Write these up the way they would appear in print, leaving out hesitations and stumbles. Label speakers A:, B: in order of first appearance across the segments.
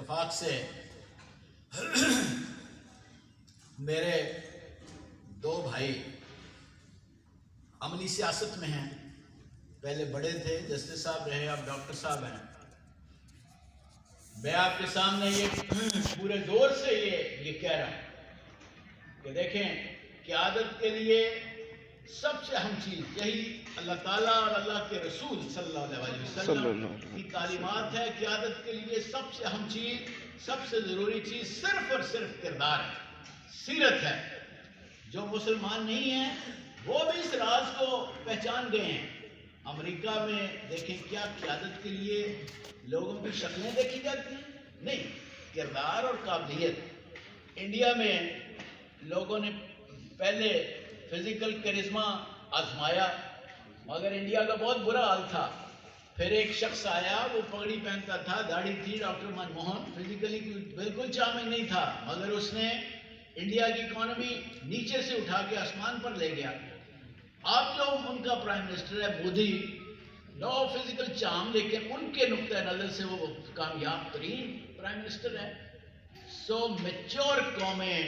A: اتفاق سے میرے دو بھائی عملی سیاست میں ہیں. پہلے بڑے تھے، جسٹس صاحب رہے، اب ڈاکٹر صاحب ہیں. میں آپ کے سامنے یہ پورے زور سے یہ کہہ رہا ہوں کہ دیکھیں، قیادت کے لیے سب سے اہم چیز یہی اللہ تعالیٰ اور اللہ کے رسول صلی اللہ علیہ وسلم کی تعلیمات ہے. قیادت کے لیے سب سے اہم چیز، سب سے ضروری چیز صرف اور صرف کردار ہے، سیرت ہے. جو مسلمان نہیں ہیں وہ بھی اس راز کو پہچان گئے ہیں. امریکہ میں دیکھیں کیا قیادت کے لیے لوگوں کی شکلیں دیکھی جاتی ہیں؟ نہیں، کردار اور قابلیت. انڈیا میں لوگوں نے پہلے فزیکل کرزما آزمایا، مگر انڈیا کا بہت برا حال تھا. پھر ایک شخص آیا، وہ پگڑی پہنتا تھا، داڑھی تھی، ڈاکٹر منموہن. فزیکلی بالکل چارمنگ نہیں تھا، مگر اس نے انڈیا کی اکانومی نیچے سے اٹھا کے آسمان پر لے گیا. آپ جو ان کا پرائم منسٹر ہے مودی، نو فزیکل چارم، لیکن ان کے نقطۂ نظر سے وہ کامیاب ترین پرائم منسٹر ہے. سو میچور قومیں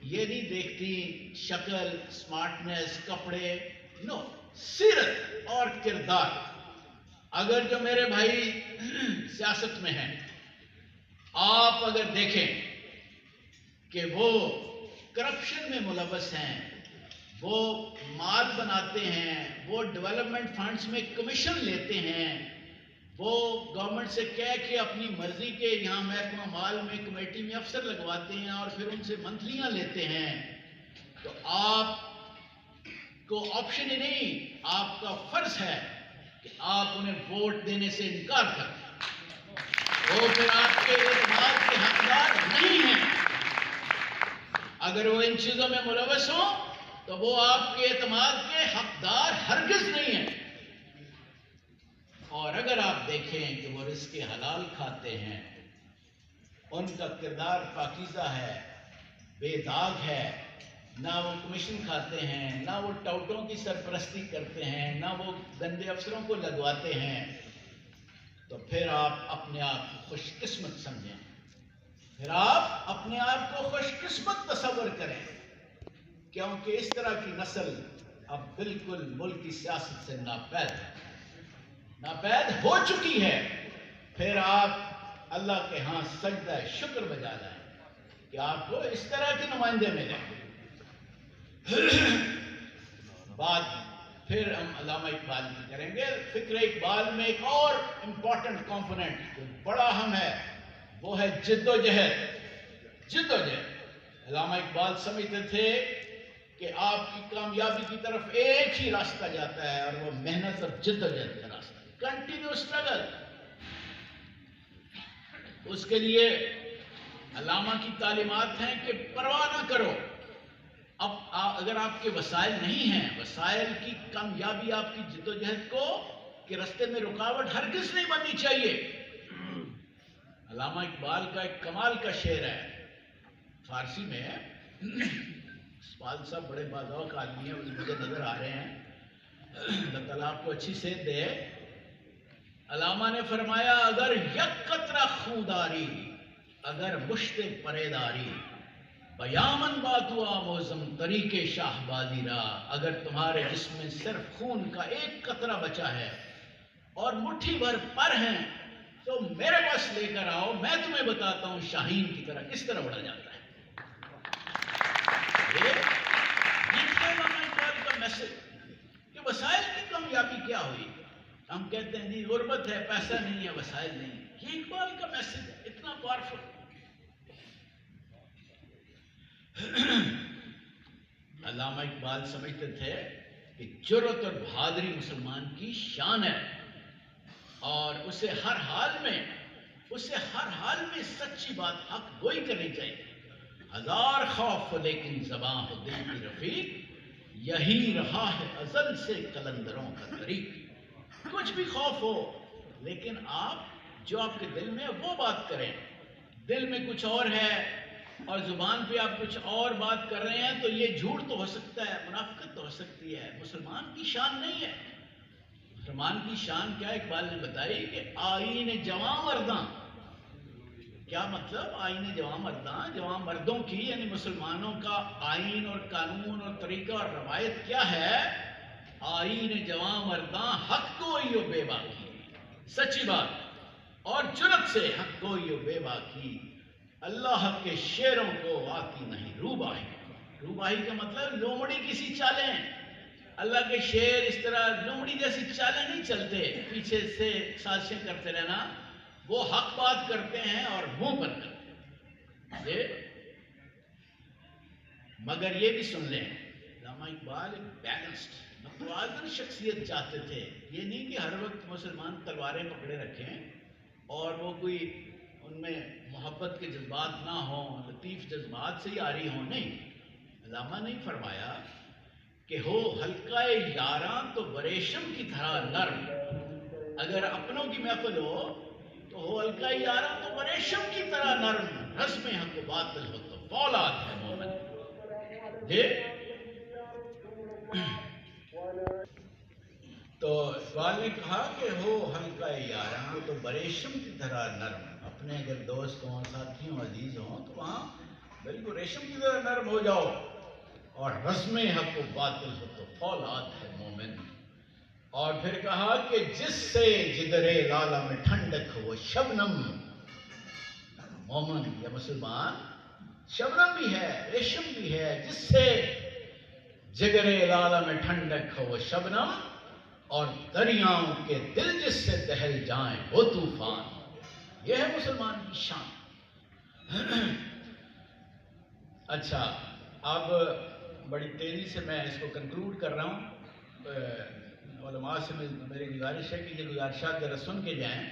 A: یہ نہیں دیکھتی شکل، سمارٹنیس، کپڑے، نو، سیرت اور کردار. اگر جو میرے بھائی سیاست میں ہیں، آپ اگر دیکھیں کہ وہ کرپشن میں ملوث ہیں، وہ مال بناتے ہیں، وہ ڈیولپمنٹ فنڈز میں کمیشن لیتے ہیں، وہ گورنمنٹ سے کہہ کے اپنی مرضی کے یہاں محکمہ مال میں کمیٹی میں افسر لگواتے ہیں اور پھر ان سے منتھلیاں لیتے ہیں، تو آپ کو آپشن ہی نہیں، آپ کا فرض ہے کہ آپ انہیں ووٹ دینے سے انکار کریں. وہ پھر آپ کے اعتماد کے حقدار نہیں ہیں. اگر وہ ان چیزوں میں ملوث ہوں تو وہ آپ کے اعتماد کے حقدار ہرگز نہیں ہیں. اور اگر آپ دیکھیں کہ وہ رزق حلال کھاتے ہیں، ان کا کردار پاکیزہ ہے، بے داغ ہے، نہ وہ کمیشن کھاتے ہیں، نہ وہ ٹاؤٹوں کی سرپرستی کرتے ہیں، نہ وہ گندے افسروں کو لگواتے ہیں، تو پھر آپ اپنے آپ کو خوش قسمت سمجھیں. پھر آپ اپنے آپ کو خوش قسمت تصور کریں، کیونکہ اس طرح کی نسل اب بالکل ملک کی سیاست سے ناپید ہو چکی ہے. پھر آپ اللہ کے ہاں سجدہ شکر بجا لائیں کہ آپ کو اس طرح کے نمائندے ملے. بات پھر ہم علامہ اقبال کی کریں گے. فکر اقبال میں ایک اور امپورٹنٹ کمپوننٹ جو بڑا اہم ہے، وہ ہے جد و جہد. جد و جہد. علامہ اقبال سمجھتے تھے کہ آپ کی کامیابی کی طرف ایک ہی راستہ جاتا ہے، اور وہ محنت اور جد و جہد کا راستہ، کنٹینیو اسٹرگل. اس کے لیے علامہ کی تعلیمات ہیں کہ پرواہ نہ کرو. اب اگر آپ کے وسائل نہیں ہیں، وسائل کی کامیابی آپ کی جد و جہد کو کہ راستے میں رکاوٹ ہرگز نہیں بننی چاہیے. علامہ اقبال کا ایک کمال کا شعر ہے فارسی میں. اسپال صاحب بڑے باذوق آدمی ہیں، مجھے نظر آ رہے ہیں، اللہ تعالیٰ آپ کو اچھی صحت دے. علامہ نے فرمایا، اگر یک قطرہ خوداری، اگر مشت پریداری، بیامن باتو آموزم طریق شاہبازی را. اگر تمہارے جسم میں صرف خون کا ایک قطرہ بچا ہے اور مٹھی بھر پر ہیں، تو میرے پاس لے کر آؤ، میں تمہیں بتاتا ہوں شاہین کی طرح کس طرح اڑا جاتا ہے. یہ علامہ اقبال کا میسج کہ وسائل کی کامیابی کیا ہوئی. ہم کہتے ہیں جی غربت ہے، پیسہ نہیں ہے، وسائل نہیں. یہ اقبال کا میسج ہے، اتنا پاورفل. علامہ اقبال سمجھتے تھے کہ جرأت اور بہادری مسلمان کی شان ہے، اور اسے ہر حال میں سچی بات حق گوئی کرنی چاہیے. ہزار خوف ہو لیکن زباں ہو دل کی رفیق، یہی رہا ہے ازل سے قلندروں کا طریق. کچھ بھی خوف ہو لیکن آپ جو آپ کے دل میں وہ بات کریں. دل میں کچھ اور ہے اور زبان پہ آپ کچھ اور بات کر رہے ہیں، تو یہ جھوٹ تو ہو سکتا ہے، منافقت تو ہو سکتی ہے. مسلمان کی شان نہیں ہے. مسلمان کی شان کیا اقبال نے بتائی کہ آئین جواں مرداں کیا مطلب آئین جوان مرداں؟ جوان مردوں کی یعنی مسلمانوں کا آئین اور قانون اور طریقہ اور روایت کیا ہے؟ آئین جوان مرداں حق گوئی و بے باکی، سچی بات اور جرت سے حق گوئی و بے باکی، اللہ کے شیروں کو آتی نہیں روباہی۔ روباہی کا مطلب لومڑی کسی چالیں، اللہ کے شیر اس طرح لومڑی جیسی چالیں نہیں چلتے، پیچھے سے سازشیں کرتے رہنا، وہ حق بات کرتے ہیں اور منہ پر کرتے ہیں۔ مگر یہ بھی سن لیں، علامہ اقبال ایک بیلنسڈ متوازن شخصیت چاہتے تھے، یہ نہیں کہ ہر وقت مسلمان تلواریں پکڑے رکھیں اور وہ کوئی ان میں محبت کے جذبات نہ ہوں، لطیف جذبات سے ہی آری ہوں، نہیں۔ علامہ نے فرمایا کہ ہو حلقہ یاراں تو بریشم کی طرح نرم، اگر اپنوں کی محفل ہو تو ہو حلقہ یاراں تو بریشم کی طرح نرم، رسم حق و باطل ہو تو فولاد ہے مومن۔ تو اقبال نے کہا کہ ہو حلقہ یاراں تو بریشم کی طرح نرم، اپنے اگر دوست ہوں، ساتھی ہوں، عزیز ہوں تو وہاں بالکل ریشم کی طرح نرم ہو جاؤ، اور رسم حق و باطل ہو تو فولاد ہے مومن۔ اور پھر کہا کہ جس سے جگر لالا میں ٹھنڈک ہو وہ شبنم، مومن یا مسلمان شبنم بھی ہے، ریشم بھی ہے، جس سے جگر لالا میں ٹھنڈک ہو وہ شبنم، اور دریاؤں کے دل جس سے دہل جائیں وہ طوفان۔ یہ ہے مسلمان کی شان۔ اچھا، اب بڑی تیزی سے میں اس کو کنکلوڈ کر رہا ہوں۔ علماء سے میری گزارش ہے کہ یہ گزارشات ذرا سن کے جائیں۔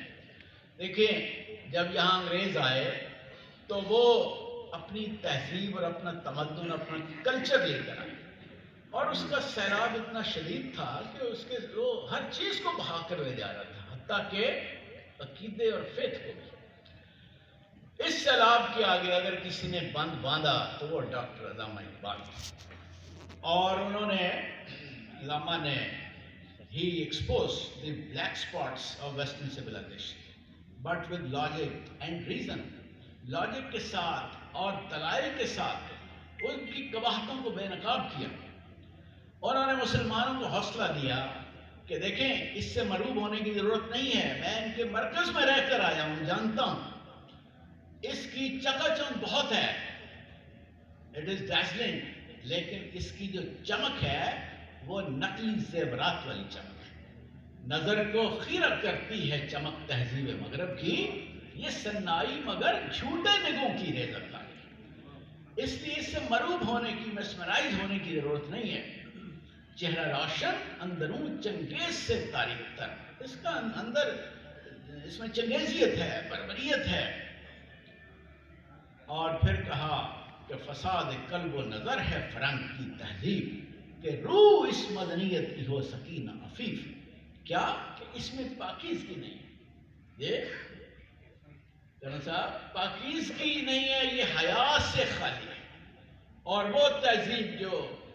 A: دیکھیں، جب یہاں انگریز آئے تو وہ اپنی تہذیب اور اپنا تمدن، اپنا کلچر لے کر آئے، اور اس کا سیلاب اتنا شدید تھا کہ اس کے وہ ہر چیز کو بہا کر لے جا رہا تھا، حتیٰ کہ عقیدے اور فیتھ کو بھی۔ اس سیلاب کے آگے اگر کسی نے بند باندھا تو وہ ڈاکٹر علامہ اقبال، اور انہوں نے، علامہ نے، he exposed the black spots of Western civilization, but with logic and reason، logic کے ساتھ اور دلائل کے ساتھ ان کی قباحتوں کو بے نقاب کیا، اور انہوں نے مسلمانوں کو حوصلہ دیا کہ دیکھیں اس سے مرعوب ہونے کی ضرورت نہیں ہے، میں ان کے مرکز میں رہ کر آیا ہوں، جانتا ہوں اس کی چکا چوند بہت ہے، اٹ از ڈیزلنگ، لیکن اس کی جو چمک ہے وہ نقلی زیورات والی چمک ہے، نظر کو خیرہ کرتی ہے چمک تہذیب مغرب کی، یہ سنائی مگر جھوٹے نگوں کی ریزہ کاری، اس لیے اس سے مرعوب ہونے کی، میسمرائز ہونے کی ضرورت نہیں ہے۔ چہرہ روشن اندرون چنگیز سے تاریک تر، اس کا اندر، اس میں چنگیزیت ہے، بربریت ہے۔ اور پھر کہا کہ فساد قلب و نظر ہے فرنگ کی تہذیب، کہ روح اس مدنیت کی ہو سکینہ عفیف، کیا کہ اس میں پاکیزگی نہیں ہے، یہ جنرل صاحب پاکیزگی نہیں ہے، یہ حیا سے خالی ہے، اور وہ تہذیب جو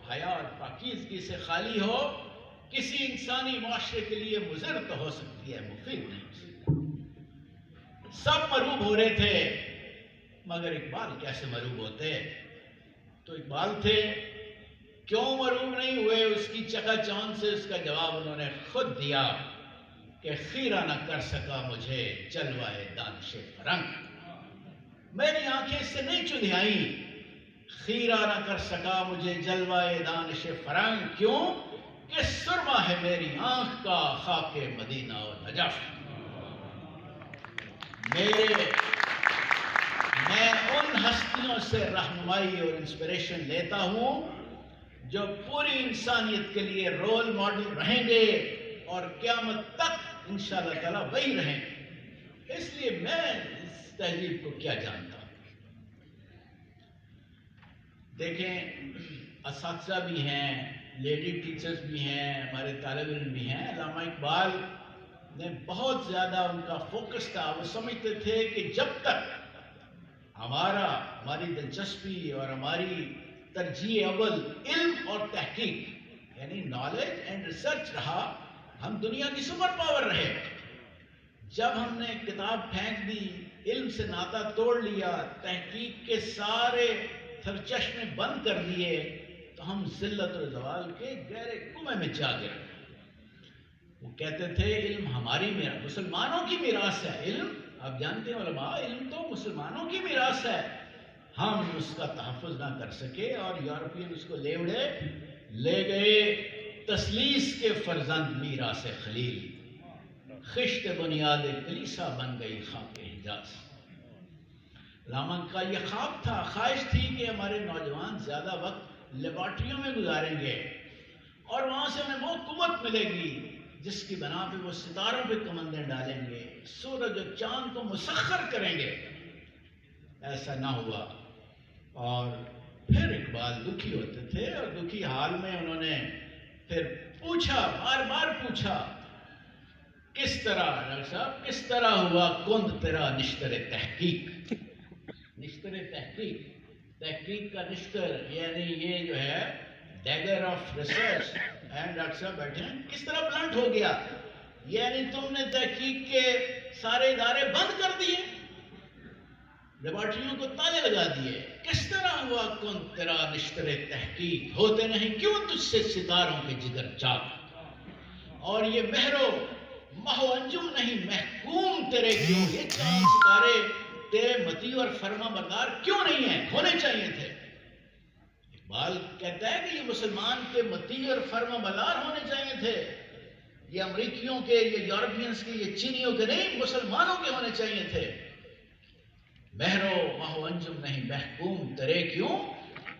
A: حیا اور پاکیزگی سے خالی ہو کسی انسانی معاشرے کے لیے مضر تو ہو سکتی ہے، مفید نہیں ہو سکتی۔ سب مرعوب ہو رہے تھے، مگر اقبال کیسے مرعوب ہوتے؟ تو اقبال تھے، کیوں مرعوب نہیں ہوئے؟ اس کی چکا چوند سے اس کا جواب انہوں نے خود دیا کہ خیرہ نہ کر سکا مجھے جلوہ دانش فرنگ، میری آنکھیں اس سے نہیں چندھیائیں، خیرہ نہ کر سکا مجھے جلوہ دانش فرنگ، کیوں کہ سرما ہے میری آنکھ کا خاک مدینہ اور نجف۔ میں ان ہستیوں سے رہنمائی اور انسپریشن لیتا ہوں جو پوری انسانیت کے لیے رول ماڈل رہیں گے اور قیامت تک انشاءاللہ تعالیٰ وہی رہیں گے، اس لیے میں اس تہذیب کو کیا جانتا ہوں۔ دیکھیں، اساتذہ بھی ہیں، لیڈی ٹیچرز بھی ہیں، ہمارے طالب علم بھی ہیں۔ علامہ اقبال نے بہت زیادہ ان کا فوکس تھا، وہ سمجھتے تھے کہ جب تک ہماری دلچسپی اور ہماری ترجیح اول علم اور تحقیق یعنی نالج اینڈ ریسرچ رہا، ہم دنیا کی سپر پاور رہے۔ جب ہم نے کتاب پھینک دی، علم سے ناطہ توڑ لیا، تحقیق کے سارے سرچشمے بند کر دیے، تو ہم ذلت و زوال کے گہرے کنویں میں جا گئے۔ وہ کہتے تھے علم ہماری میراث، مسلمانوں کی میراث ہے علم۔ آپ جانتے ہیں علماء، علم تو مسلمانوں کی میراث ہے، ہم اس کا تحفظ نہ کر سکے اور یورپین اس کو لے اڑے، لے گئے تثلیث کے فرزند میراث خلیل، خشت بنیاد کلیسا بن گئی خاک حجاز۔ علامہ کا یہ خواب تھا، خواہش تھی کہ ہمارے نوجوان زیادہ وقت لیبارٹریوں میں گزاریں گے اور وہاں سے انہیں وہ قوت ملے گی جس کی بنا پہ وہ ستاروں پہ کمندیں ڈالیں گے، سورج اور چاند کو مسخر کریں گے۔ ایسا نہ ہوا، اور پھر اقبال دکھی ہوتے تھے، اور دکھی حال میں انہوں نے پھر پوچھا، بار بار پوچھا، کس طرح ڈاکٹر صاحب کس طرح ہوا کند تیرا نشتر تحقیق؟ نشتر تحقیق، تحقیق کا نشتر یعنی یہ جو ہے digger of research, and doctor صاحب بیٹھے ہیں، کس طرح بلنٹ ہو گیا؟ یعنی تم نے تحقیق کے سارے ادارے بند کر دیے، لیبارٹریوں کو تالے لگا دیے۔ کس طرح ہوا کند تیرا نشتر تحقیق؟ ہوتے نہیں کیوں تجھ سے ستاروں کے جگر چاک؟ اور یہ مہرو مہو انجم نہیں محکوم تیرے کیوں؟ یہ چاند ستارے تیرے متی اور فرما بردار کیوں نہیں ہیں؟ ہونے چاہیے تھے۔ اقبال کہتا ہے کہ یہ مسلمان کے متی اور فرما بردار ہونے چاہیے تھے، یہ امریکیوں کے، یہ یورپینز کے، یہ چینیوں کے نہیں، مسلمانوں کے ہونے چاہیے تھے۔ مہرو مہو انجم نہیں محکوم تیرے کیوں؟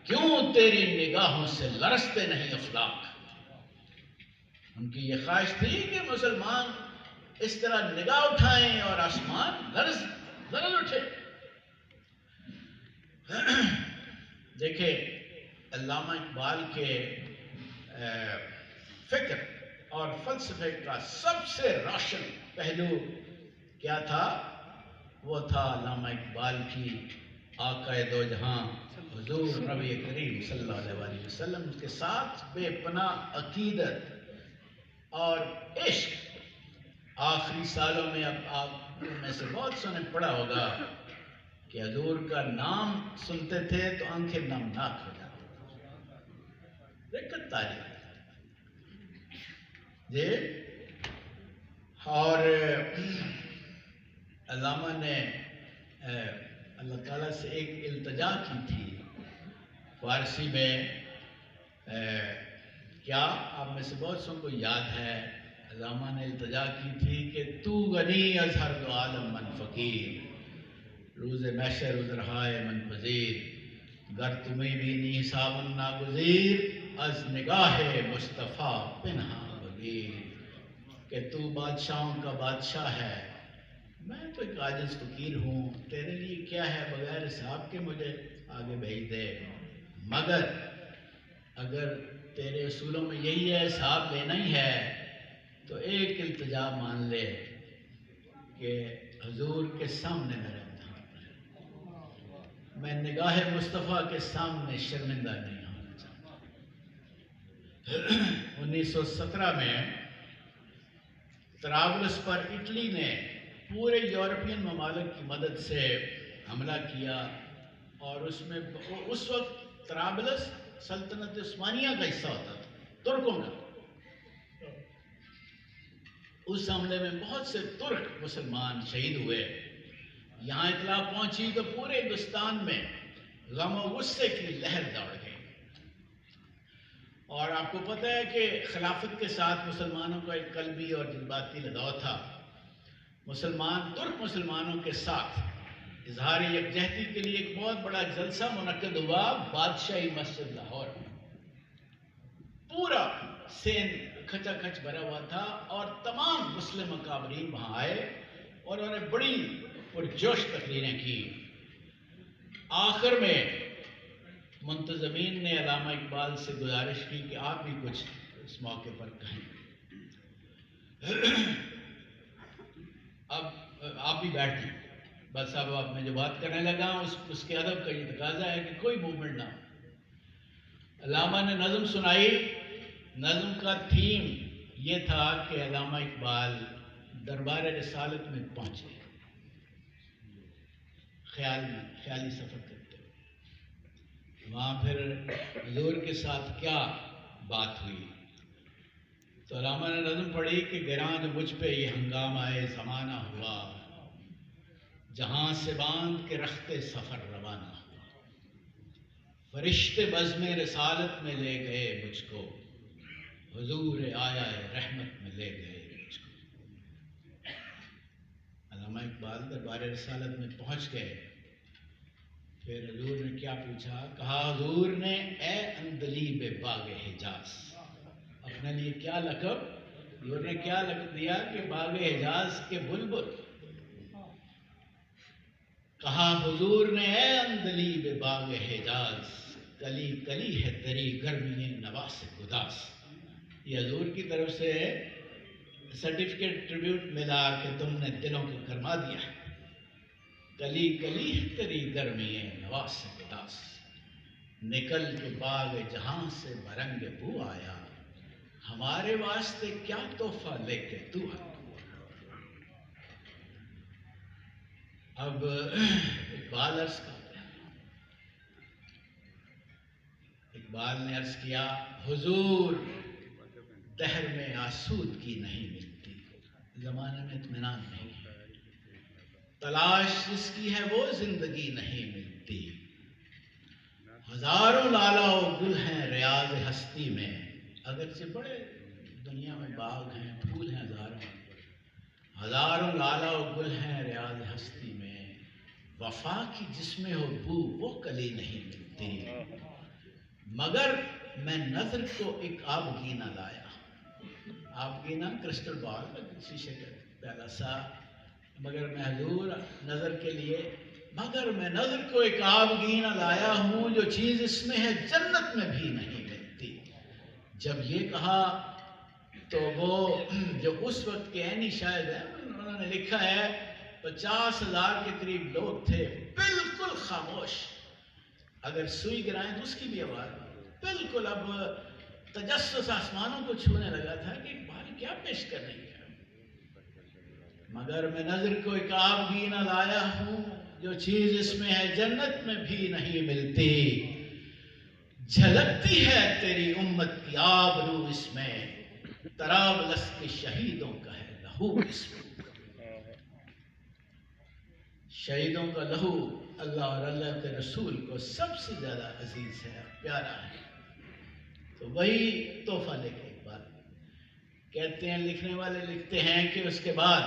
A: کیوں تیری نگاہوں سے لرزتے نہیں افلاک؟ ان کی یہ خواہش تھی کہ مسلمان اس طرح نگاہ اٹھائیں اور آسمان لرز اٹھے۔ دیکھیں علامہ اقبال کے فکر اور فلسفے کا سب سے روشن پہلو کیا تھا؟ وہ تھا علامہ اقبال کی آقا دو جہاں حضور نبی کریم صلی اللہ علیہ وسلم کے ساتھ بے پناہ عقیدت اور عشق۔ آخری سالوں میں اب آپ میں سے بہت سو نے پڑھا ہوگا کہ حضور کا نام سنتے تھے تو آنکھیں نمناک ہو جاتی، دقت تاریخ جی۔ اور علامہ نے اللہ تعالیٰ سے ایک التجا کی تھی فارسی میں، کیا آپ میں سے بہت سو کو یاد ہے؟ علامہ نے التجا کی تھی کہ تو غنی از ہر دو عالم من فقیر، روز محشر عذرہائے من پذیر، گر تمہیں بھی نی صابن ناگزیر، از نگاہ مصطفیٰ پنہا بگیر۔ کہ تو بادشاہوں کا بادشاہ ہے، میں تو ایک عاجز فقیر ہوں، تیرے لیے کیا ہے بغیر حساب کے مجھے آگے بھیج دے، مگر اگر تیرے اصولوں میں یہی ہے حساب لینا ہی ہے تو ایک التجا مان لے کہ حضور کے سامنے میرا امتحان ہے، میں نگاہ مصطفیٰ کے سامنے شرمندہ نہیں ہونا چاہتا۔ 1917 میں طرابلس پر اٹلی نے پورے یورپین ممالک کی مدد سے حملہ کیا، اور اس وقت طرابلس سلطنت عثمانیہ کا حصہ ہوتا تھا، ترکوں کا۔ اس حملے میں بہت سے ترک مسلمان شہید ہوئے۔ یہاں اطلاع پہنچی تو پورے ہندوستان میں غم و غصے کی لہر دوڑ گئی، اور آپ کو پتہ ہے کہ خلافت کے ساتھ مسلمانوں کا ایک قلبی اور جذباتی لگاؤ تھا۔ ترک مسلمانوں کے ساتھ اظہار یکجہتی کے لیے ایک بہت بڑا جلسہ منعقد ہوا بادشاہی مسجد لاہور میں۔ پورا سندھ کھچا کھچ بھرا ہوا تھا، اور تمام مسلم اکابرین وہاں آئے اور انہوں نے بڑی پرجوش تقریریں کی۔ آخر میں منتظمین نے علامہ اقبال سے گزارش کی کہ آپ بھی کچھ اس موقع پر کہیں، اب آپ بھی بیٹھ جائیں، بس اب میں جو بات کرنے لگا اس کے ادب کا یہ تقاضا ہے کہ کوئی موومنٹ نہ ہو۔ علامہ نے نظم سنائی۔ نظم کا تھیم یہ تھا کہ علامہ اقبال دربار رسالت میں پہنچے، خیالی سفر کرتے ہوئے وہاں پھر حضور کے ساتھ کیا بات ہوئی، تو علامہ نے نظم پڑھی کہ گراں جو مجھ پہ یہ ہنگام آئے زمانہ ہوا، جہاں سے باندھ کے رختے سفر روانہ ہوا، فرشتے بزم رسالت میں لے گئے مجھ کو، حضور آیا رحمت میں لے گئے مجھ کو۔ علامہ اقبال دربار رسالت میں پہنچ گئے، پھر حضور نے کیا پوچھا، کہا حضور نے اے اندلیب باغ حجاز، اپنے لیے کیا لقب، حضور نے کیا لقب دیا کہ باغ حجاز کے بلبل، کہا حضور نے اے اندلیب باغ حجاز، کلی کلی ہے تیری گرمی نواس گداس۔ یہ حضور کی طرف سے سرٹیفکیٹ ٹریبیوٹ ملا کہ تم نے دلوں کو گرما دیا، کلی کلی ہے تیری گرمی نواس گداس، نکل کے باغ جہاں سے برنگ بو آیا، ہمارے واسطے کیا تحفہ لے کے تو آیا۔ اب اقبال عرض کرتے ہیں، اقبال نے عرض کیا، حضور دہر میں آسودگی نہیں ملتی، زمانے میں اطمینان نہیں ہے، تلاش جس کی ہے وہ زندگی نہیں ملتی، ہزاروں لالا و گل ہیں ریاض ہستی میں، اگرچہ بڑے دنیا میں باغ ہیں پھول ہیں ہزاروں لالا و گل ہیں ریاض ہستی میں، وفا کی جس میں ہو بو وہ کلی نہیں ملتی، مگر میں نظر کو ایک آبگینہ لایا، آبگینہ کرسٹل بال شیشے کا پیالہ سا، مگر میں حضور نظر کے لیے، مگر میں نظر کو ایک آبگینہ لایا ہوں، جو چیز اس میں ہے جنت میں بھی نہیں ملتی۔ جب یہ کہا تو وہ جو اس وقت کے عینی شاعر ہیں انہوں نے لکھا ہے 50,000 کے قریب لوگ تھے بالکل خاموش، اگر سوئی گرائیں تو اس کی بھی آواز بالکل، اب تجسس آسمانوں کو چھونے لگا تھا کہ اقبال کیا پیش کر رہی ہے، مگر میں نظر کو ایک آبگینہ لایا ہوں، جو چیز اس میں ہے جنت میں بھی نہیں ملتی، جھلکتی ہے تیری امت کی آبرو اس میں، طرابلس کے شہیدوں کا ہے لہو اس میں، شہیدوں کا لہو اللہ اور اللہ کے رسول کو سب سے زیادہ عزیز ہے، پیارا ہے، تو وہی تحفہ لے کے اقبال کہتے ہیں، لکھنے والے لکھتے ہیں کہ اس کے بعد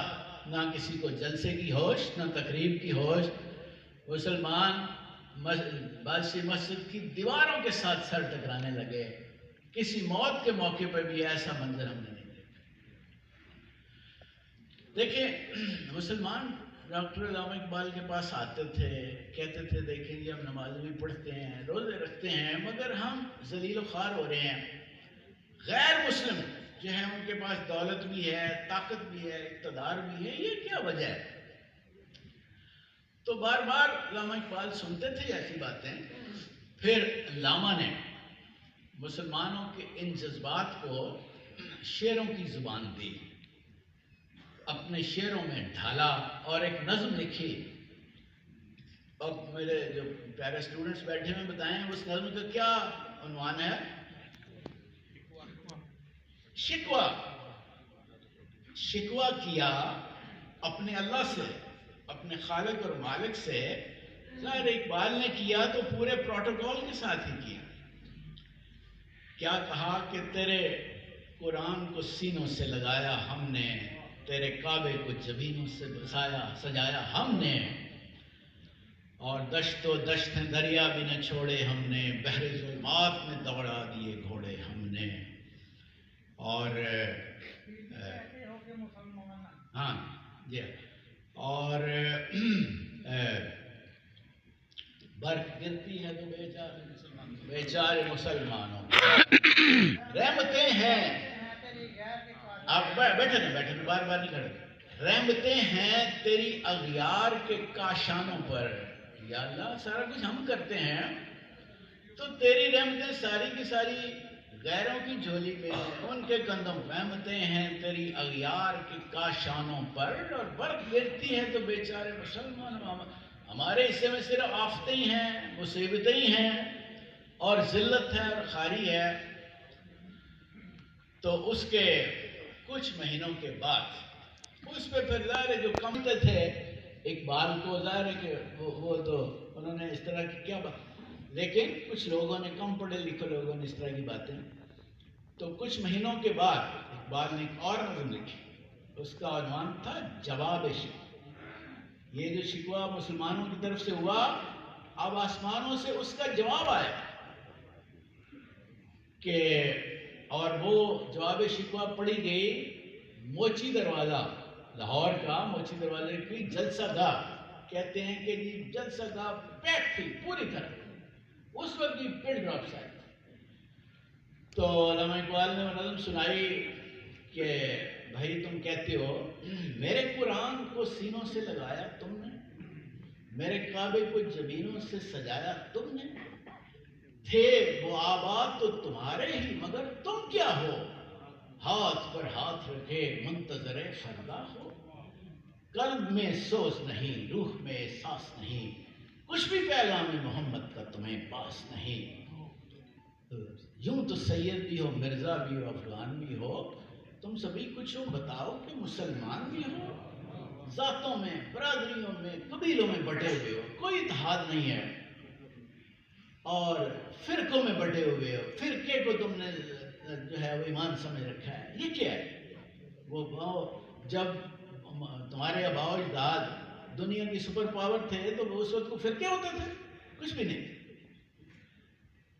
A: نہ کسی کو جلسے کی ہوش نہ تقریب کی ہوش، مسلمان بادشاہ مسجد کی دیواروں کے ساتھ سر ٹکرانے لگے، کسی موت کے موقع پر بھی ایسا منظر ہم نے نہیں دیکھا۔ دیکھیں مسلمان ڈاکٹر علامہ اقبال کے پاس آتے تھے، کہتے تھے دیکھیں جی ہم نماز بھی پڑھتے ہیں روزے رکھتے ہیں، مگر ہم ذلیل و خوار ہو رہے ہیں، غیر مسلم جو ہے ان کے پاس دولت بھی ہے، طاقت بھی ہے، اقتدار بھی ہے، یہ کیا وجہ ہے؟ تو بار بار علامہ اقبال سنتے تھے ایسی باتیں، پھر علامہ نے مسلمانوں کے ان جذبات کو شعروں کی زبان دی، اپنے شعروں میں ڈھالا اور ایک نظم لکھی۔ اب میرے جو پیارے اسٹوڈنٹس بیٹھے ہیں بتائیں اس نظم کا کیا عنوان ہے؟ شکوہ۔ شکوہ کیا اپنے اللہ سے، اپنے خالق اور مالک سے، ظاہر اقبال نے کیا تو پورے پروٹوکول کے ساتھ ہی کیا۔ کیا کہا کہ تیرے قرآن کو سینوں سے لگایا ہم نے، تیرے کعبے کو جبینوں سے سجایا ہم نے، اور دشت و دشت دریا بھی نہ چھوڑے ہم نے، بحر ظلمات میں دوڑا دیے گھوڑے ہم نے، اور ہاں جی اور برف گرتی ہے تو بیچارے مسلمانوں رحمتیں ہیں، آپ بیٹھے بار بار نہیں کھڑے، رحمتیں ہیں تیری اغیار کے کاشانوں پر، یا اللہ سارا کچھ ہم کرتے ہیں تو تیری رحمتیں ساری کی ساری غیروں کی جھولی میں ان کے گندم فہمتے ہیں تیری اغیار کی کاشانوں پر، اور برف گرتی ہے تو بیچارے مسلمان ہمارے حصے میں صرف آفتیں ہی ہیں، مصیبتیں ہی ہیں اور ذلت ہے اور خاری ہے۔ تو اس کے کچھ مہینوں کے بعد اس پہ پھر ظاہر ہے جو کمتے تھے اقبال کو، ظاہر ہے کہ وہ تو انہوں نے اس طرح کی کیا بات، لیکن کچھ لوگوں نے، کم پڑھے لکھے لوگوں نے اس طرح کی باتیں، تو کچھ مہینوں کے بعد اقبال نے ایک اور نظم لکھی، اس کا عنوان تھا جواب شکوہ۔ یہ جو شکوہ مسلمانوں کی طرف سے ہوا، اب آسمانوں سے اس کا جواب آیا کہ، اور وہ جواب شکوہ پڑھی گئی موچی دروازہ، لاہور کا موچی دروازے کی جلسہ گاہ، کہتے ہیں کہ جی جلسہ گاہ پیک تھی پوری طرح، اس وقت بھی پن ڈراپس آئے۔ تو علامہ اقبال نے نظم سنائی کہ بھائی تم کہتے ہو میرے قرآن کو سینوں سے لگایا تم نے، میرے کعبے کو جبینوں سے سجایا تم نے، تھے وہ آباد تو تمہارے ہی مگر تم کیا ہو، ہاتھ پر ہاتھ رکھے منتظر فردا ہو، قلب میں سوز نہیں، روح میں احساس نہیں، کچھ بھی پیغام محمد کا تمہیں پاس نہیں، یوں تو سید بھی ہو، مرزا بھی ہو، افغان بھی ہو، تم سبھی کچھ ہو، بتاؤ کہ مسلمان بھی ہو، ذاتوں میں، برادریوں میں، قبیلوں میں بٹے ہوئے ہو، کوئی اتحاد نہیں ہے، اور فرقوں میں بٹے ہوئے ہو، فرقے کو تم نے جو ہے وہ ایمان سمجھ رکھا ہے، یہ کیا ہے؟ وہ جب تمہارے آباء و اجداد دنیا کی سپر پاور تھے تو وہ اس وقت کو فرقے ہوتے تھے؟ کچھ بھی نہیں۔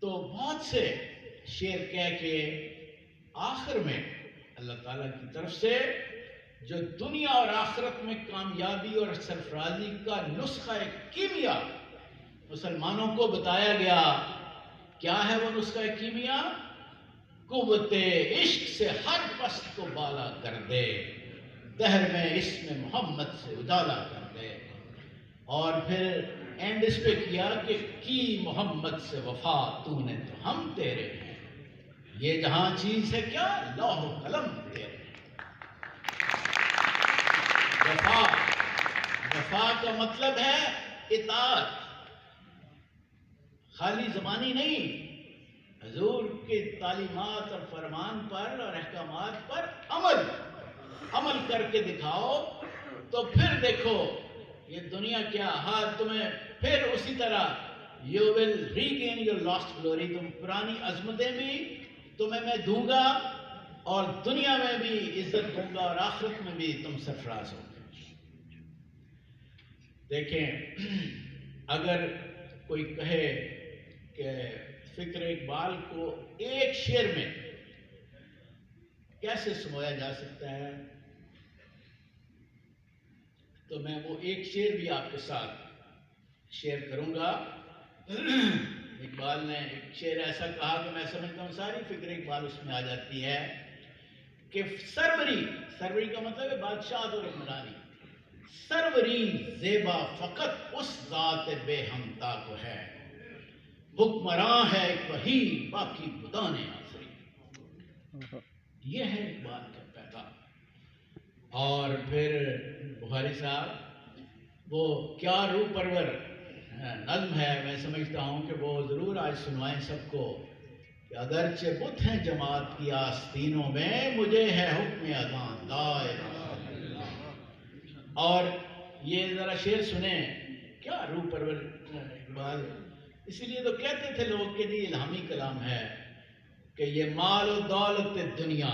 A: تو بہت سے شعر کہہ کے آخر میں اللہ تعالیٰ کی طرف سے جو دنیا اور آخرت میں کامیابی اور سرفرازی کا نسخہ کیمیا مسلمانوں کو بتایا گیا۔ کیا ہے وہ نسخہ کیمیا؟ قوت عشق سے ہر پست کو بالا کر دے، دہر میں اسم محمد سے اجالا کر دے، اور پھر اینڈ اس پہ کیا کہ کی محمد سے وفا تو نے تو ہم تیرے ہیں، یہ جہاں چیز ہے کیا لوح و قلم تیرے ہیں۔ وفا کا مطلب ہے اطاعت، خالی زبانی نہیں، حضور کی تعلیمات اور فرمان پر اور احکامات پر عمل کر کے دکھاؤ، تو پھر دیکھو یہ دنیا کیا حال تمہیں پھر اسی طرح you will regain your last glory, تم پرانی عظمتیں بھی تمہیں میں دوں گا اور دنیا میں بھی عزت دوں گا اور آخرت میں بھی تم سرفراز ہو گے۔ دیکھیں اگر کوئی کہے کہ فکر اقبال کو ایک شعر میں کیسے سمویا جا سکتا ہے، تو میں وہ ایک شعر بھی آپ کے ساتھ شیئر کروں گا۔ اقبال نے ایک شعر ایسا کہا کہ میں سمجھتا ہوں ساری فکر اقبال اس میں آ جاتی ہے کہ سروری کا مطلب ہے بادشاہ اور عمرانی، سروری زیبا فقط اس ذات بے ہمتا کو ہے، حکمراں ہے ایک وہی باقی بدان آفری، یہ ہے اقبال کا پیغام۔ اور پھر بخاری صاحب وہ کیا روح پرور نظم ہے، میں سمجھتا ہوں کہ وہ ضرور آج سنوائیں سب کو کہ اگرچہ بت ہیں جماعت کی آستینوں میں، مجھے ہے حکم اذاں لا الہ الا اللہ۔ اور یہ ذرا شعر سنیں، کیا روح پرور اقبال، اسی لیے تو کہتے تھے لوگ کہ یہ الہامی کلام ہے کہ یہ مال و دولت دنیا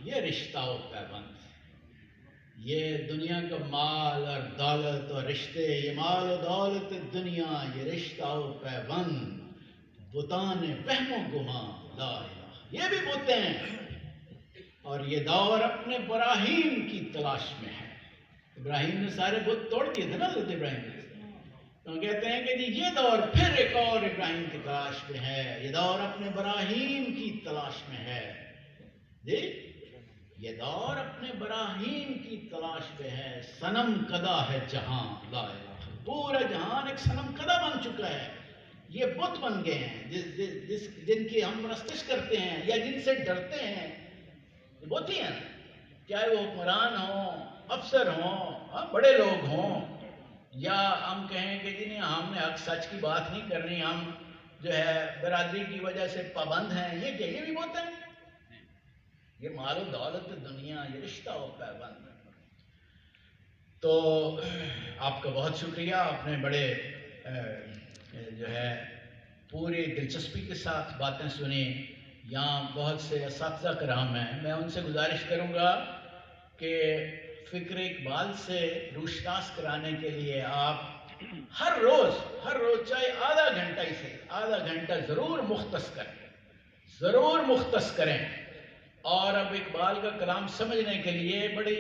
A: یہ رشتہ و پیوند، یہ دنیا کا مال اور دولت اور رشتے، یہ مال و دولت دنیا یہ رشتہ و پیوند، بتان وہم و گماں لا الہ، یہ بھی بتیں ہیں، اور یہ دور اپنے براہیم کی تلاش میں ہے۔ ابراہیم نے سارے بت توڑ دیے تھے نا حضرت ابراہیم نے، تو کہتے ہیں کہ جی یہ دور پھر ایک اور ابراہیم کی تلاش میں ہے، یہ دور اپنے براہیم کی تلاش میں ہے، جی یہ دور اپنے براہیم کی تلاش میں ہے، صنم کدہ ہے جہاں لا الہ، پورا جہان ایک صنم کدہ بن چکا ہے، یہ بت بن گئے ہیں جن کی ہم پرستش کرتے ہیں یا جن سے ڈرتے ہیں، بت ہی ہیں، چاہے وہ حکمران ہوں، افسر ہوں، بڑے لوگ ہوں، یا ہم کہیں کہ جی نہیں ہم نے حق سچ کی بات نہیں کرنی، ہم جو ہے برادری کی وجہ سے پابند ہیں، یہ کیا، یہ بھی بت ہیں؟ یہ مال و دولت دنیا، یہ رشتہ و پیوند۔ تو آپ کا بہت شکریہ، آپ نے بڑے جو ہے پوری دلچسپی کے ساتھ باتیں سنی۔ یہاں بہت سے اساتذہ کرام ہیں، میں ان سے گزارش کروں گا کہ فکر اقبال سے روشناس کرانے کے لیے آپ ہر روز چاہے آدھا گھنٹہ ہی سے آدھا گھنٹہ ضرور مختص کریں۔ اور اب اقبال کا کلام سمجھنے کے لیے بڑی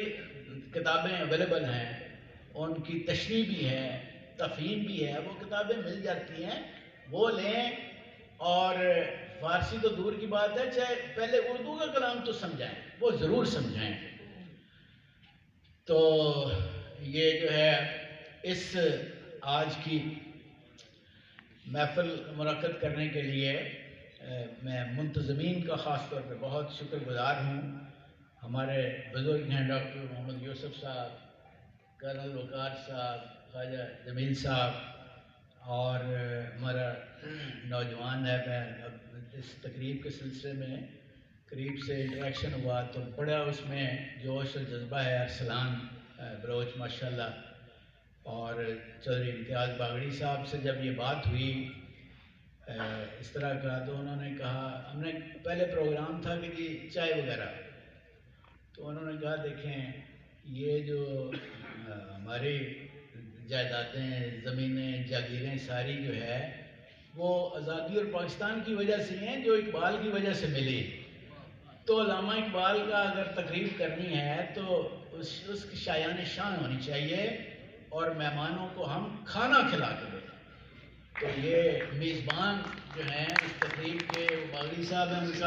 A: کتابیں اویلیبل ہیں، ان کی تشریح بھی ہے، تفہیم بھی ہے، وہ کتابیں مل جاتی ہیں، وہ لیں۔ اور فارسی تو دور کی بات ہے، چاہے پہلے اردو کا کلام تو سمجھائیں، وہ ضرور سمجھائیں۔ تو یہ جو ہے اس آج کی محفل منعقد کرنے کے لیے میں منتظمین کا خاص طور پہ بہت شکر گزار ہوں۔ ہمارے بزرگ ہیں ڈاکٹر محمد یوسف صاحب، کرنل وقار صاحب، خواجہ جمیل صاحب، اور ہمارا نوجوان ہے، میں اس تقریب کے سلسلے میں قریب سے انٹریکشن ہوا تو بڑا اس میں جوش اور جذبہ ہے۔ ارسلان بلوچ ماشاءاللہ، اور چودھری امتیاز باغڑی صاحب سے جب یہ بات ہوئی اس طرح کا، تو انہوں نے کہا، ہم نے پہلے پروگرام تھا کہ جی چائے وغیرہ، تو انہوں نے کہا دیکھیں یہ جو ہماری جائیدادیں، زمینیں، جاگیریں ساری جو ہے وہ آزادی اور پاکستان کی وجہ سے ہیں، جو اقبال کی وجہ سے ملی۔ تو علامہ اقبال کا اگر تقریب کرنی ہے تو اس کی شایان شان ہونی چاہیے، اور مہمانوں کو ہم کھانا کھلا کے دیں۔ تو یہ میزبان جو ہیں اس تقریب کے باغی صاحب ہیں، ان کا